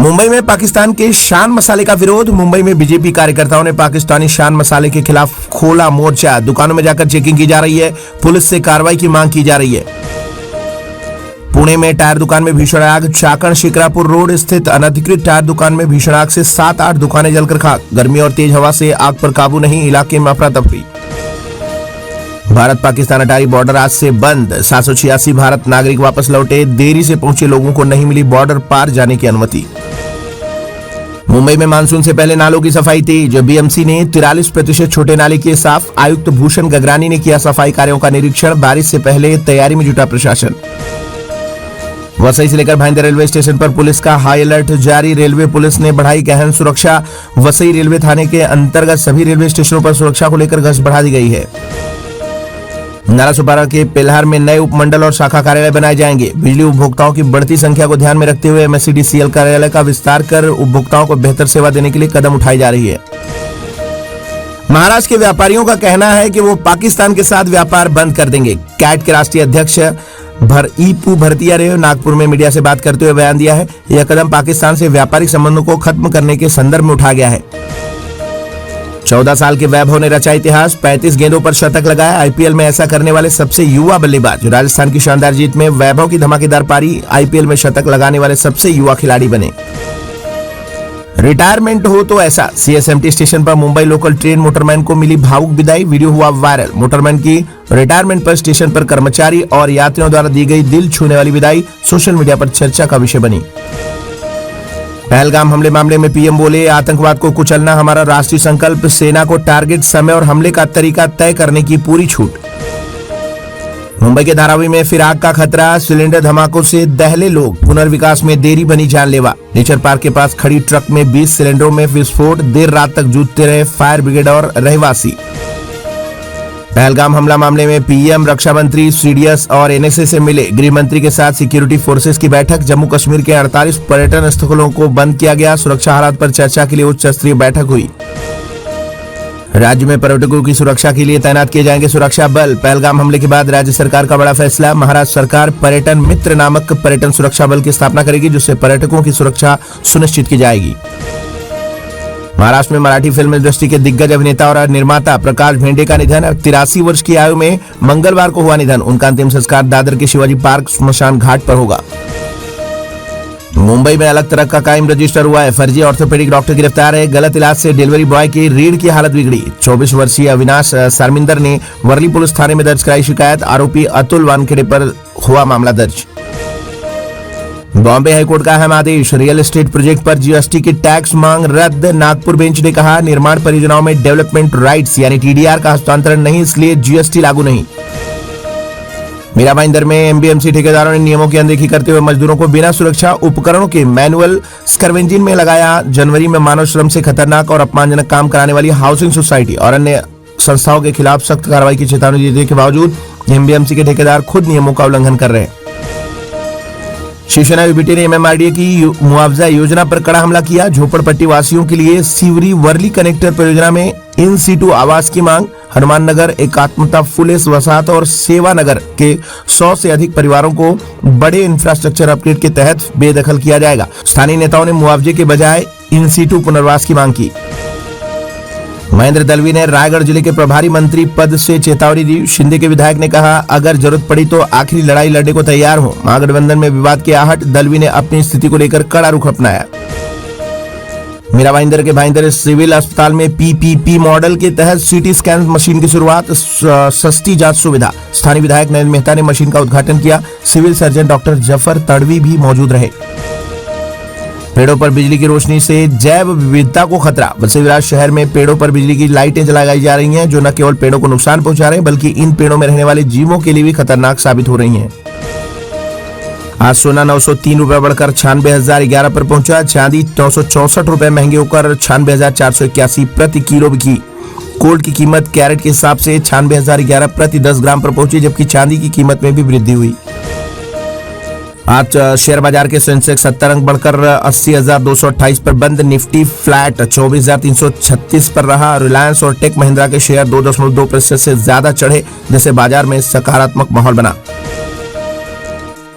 मुंबई में पाकिस्तान के शान मसाले का विरोध। मुंबई में बीजेपी कार्यकर्ताओं ने पाकिस्तानी शान मसाले के खिलाफ खोला मोर्चा। दुकानों में जाकर चेकिंग की जा रही है। पुलिस से कार्रवाई की मांग की जा रही है। पुणे में टायर दुकान में भीषण आग। चाकण शिक्रापुर रोड स्थित अनधिकृत टायर दुकान में भीषण आग से 7-8 दुकानें जलकर खाक। गर्मी और तेज हवा से आग पर काबू नहीं, इलाके में अफरा तफरी। भारत पाकिस्तान अटारी बॉर्डर आज से बंद। 786 भारत नागरिक वापस लौटे। देरी से पहुंचे लोगों को नहीं मिली बॉर्डर पार जाने की अनुमति। मुंबई में मानसून से पहले नालों की सफाई तेज। बीएमसी ने 43% छोटे नाले किए साफ। आयुक्त भूषण गगरानी ने किया सफाई कार्यों का निरीक्षण। बारिश से पहले तैयारी में जुटा प्रशासन। वसई से लेकर भाईंदर रेलवे स्टेशन पर पुलिस का हाई अलर्ट जारी। रेलवे पुलिस ने बढ़ाई गहन सुरक्षा। वसई रेलवे थाने के अंतर्गत सभी रेलवे स्टेशनों पर सुरक्षा को लेकर गश्त बढ़ा दी गई है। नालासोपारा के पेल्हार में नए उपमंडल और शाखा कार्यालय बनाए जाएंगे। बिजली उपभोक्ताओं की बढ़ती संख्या को ध्यान में रखते हुए एमएससीडीसीएल कार्यालय का विस्तार कर उपभोक्ताओं को बेहतर सेवा देने के लिए कदम उठाई जा रही है। महाराष्ट्र के व्यापारियों का कहना है कि वो पाकिस्तान के साथ व्यापार बंद कर देंगे। कैट के राष्ट्रीय अध्यक्ष ईपू भरतिया ने नागपुर में मीडिया से बात करते हुए बयान दिया है। यह कदम पाकिस्तान से व्यापारिक संबंधों को खत्म करने के संदर्भ में उठाया गया है। 14 साल के वैभव ने रचा इतिहास। 35 गेंदों पर शतक लगाया। आईपीएल में ऐसा करने वाले सबसे युवा बल्लेबाज। राजस्थान की शानदार जीत में वैभव की धमाकेदार पारी। आईपीएल में शतक लगाने वाले सबसे युवा खिलाड़ी बने। रिटायरमेंट हो तो ऐसा। सीएसएमटी स्टेशन पर मुंबई लोकल ट्रेन मोटरमैन को मिली भावुक विदाई। वीडियो हुआ वायरल। मोटरमैन की रिटायरमेंट पर स्टेशन पर कर्मचारी और यात्रियों द्वारा दी गई दिल छूने वाली विदाई सोशल मीडिया पर चर्चा का विषय बनी। पहलगाम हमले मामले में पीएम बोले, आतंकवाद को कुचलना हमारा राष्ट्रीय संकल्प। सेना को टारगेट, समय और हमले का तरीका तय करने की पूरी छूट। मुंबई के धारावी में फिर आग का खतरा। सिलेंडर धमाकों से दहले लोग। पुनर्विकास में देरी बनी जानलेवा। नेचर पार्क के पास खड़ी ट्रक में 20 सिलेंडरों में विस्फोट। देर रात तक जूझते रहे फायर ब्रिगेड और रहवासी। पहलगाम हमला मामले में पीएम, रक्षा मंत्री, सीडीएस और एनएसए से मिले। गृह मंत्री के साथ सिक्योरिटी फोर्सेस की बैठक। जम्मू कश्मीर के 48 पर्यटन स्थलों को बंद किया गया। सुरक्षा हालात पर चर्चा के लिए उच्च स्तरीय बैठक हुई। राज्य में पर्यटकों की सुरक्षा के लिए तैनात किए जाएंगे सुरक्षा बल। पहलगाम हमले के बाद राज्य सरकार का बड़ा फैसला। महाराष्ट्र सरकार पर्यटन मित्र नामक पर्यटन सुरक्षा बल की स्थापना करेगी, जिससे पर्यटकों की सुरक्षा सुनिश्चित की जाएगी। महाराष्ट्र में मराठी फिल्म इंडस्ट्री के दिग्गज अभिनेता और निर्माता प्रकाश भेंडे का निधन। 83 वर्ष की आयु में मंगलवार को हुआ निधन। उनका अंतिम संस्कार दादर के शिवाजी पार्क स्मशान घाट पर होगा। मुंबई में अलग तरह का क्राइम रजिस्टर हुआ है। फर्जी ऑर्थोपेडिक डॉक्टर गिरफ्तार है। गलत इलाज से डिलीवरी बॉय की रीढ़ की हालत बिगड़ी। 24 वर्षीय अविनाश सरमिंदर ने वर्ली पुलिस थाने में दर्ज कराई शिकायत। आरोपी अतुल वानखेड़े पर हुआ मामला दर्ज। बॉम्बे हाईकोर्ट का अहम आदेश। रियल एस्टेट प्रोजेक्ट पर जीएसटी की टैक्स मांग रद्द। नागपुर बेंच ने कहा, निर्माण परियोजनाओं में डेवलपमेंट राइट्स यानी टीडीआर का हस्तांतरण नहीं, इसलिए जीएसटी लागू नहीं। मीरा भाईंदर में एमबीएमसी ठेकेदारों ने नियमों की अनदेखी करते हुए मजदूरों को बिना सुरक्षा उपकरणों के मैनुअल स्कर्वेंजिन में लगाया। जनवरी में मानव श्रम से खतरनाक और अपमानजनक काम कराने वाली हाउसिंग सोसाइटी और अन्य संस्थाओं के खिलाफ सख्त कार्रवाई की चेतावनी देने के बावजूद एमबीएमसी के ठेकेदार खुद नियमों का उल्लंघन कर रहे हैं। शिवसेना यूबीटी ने एमएमआरडीए की मुआवजा योजना पर कड़ा हमला किया। झोपड़पट्टी वासियों के लिए सीवरी वर्ली कनेक्टर परियोजना में इन सीटू आवास की मांग। हनुमान नगर, एकात्मता, फुलेस, वसाहत और सेवा नगर के 100 से अधिक परिवारों को बड़े इंफ्रास्ट्रक्चर अपग्रेड के तहत बेदखल किया जाएगा। स्थानीय नेताओं ने मुआवजे के बजाय इन सीटू पुनर्वास की मांग की। महेंद्र दलवी ने रायगढ़ जिले के प्रभारी मंत्री पद से चेतावनी दी। शिंदे के विधायक ने कहा, अगर जरूरत पड़ी तो आखिरी लड़ाई लड़ने को तैयार हूं। महागठबंधन में विवाद की आहट। दलवी ने अपनी स्थिति को लेकर कड़ा रुख अपनाया। मीरा भाईंदर के भाईंदर सिविल अस्पताल में पीपीपी मॉडल के तहत सीटी स्कैन मशीन की शुरुआत। सस्ती जांच सुविधा। स्थानीय विधायक नयन मेहता ने मशीन का उद्घाटन किया। Civil surgeon doctor Zafar Tadvi भी मौजूद रहे। पेड़ों पर बिजली की रोशनी से जैव विविधता को खतरा। बसईविराज शहर में पेड़ों पर बिजली की लाइटें जलाई जा रही हैं, जो न केवल पेड़ों को नुकसान पहुंचा रहे हैं बल्कि इन पेड़ों में रहने वाले जीवों के लिए भी खतरनाक साबित हो रही हैं। आज सोना 903 रुपए बढ़कर 96,011 पर पहुंचा। चांदी 964 रुपए महंगे होकर 96,481 प्रति किलो बिकी। गोल्ड की कीमत कैरेट के हिसाब से 96,011 प्रति 10 ग्राम पर पहुंची, जबकि चांदी की कीमत में भी वृद्धि हुई। आज शेयर बाजार के सेंसेक्स 70 अंक बढ़कर 80,228 पर बंद। निफ्टी फ्लैट 24,336 पर रहा। रिलायंस और टेक महिंद्रा के शेयर 2.2% से ज्यादा चढ़े, जिससे बाजार में सकारात्मक माहौल बना।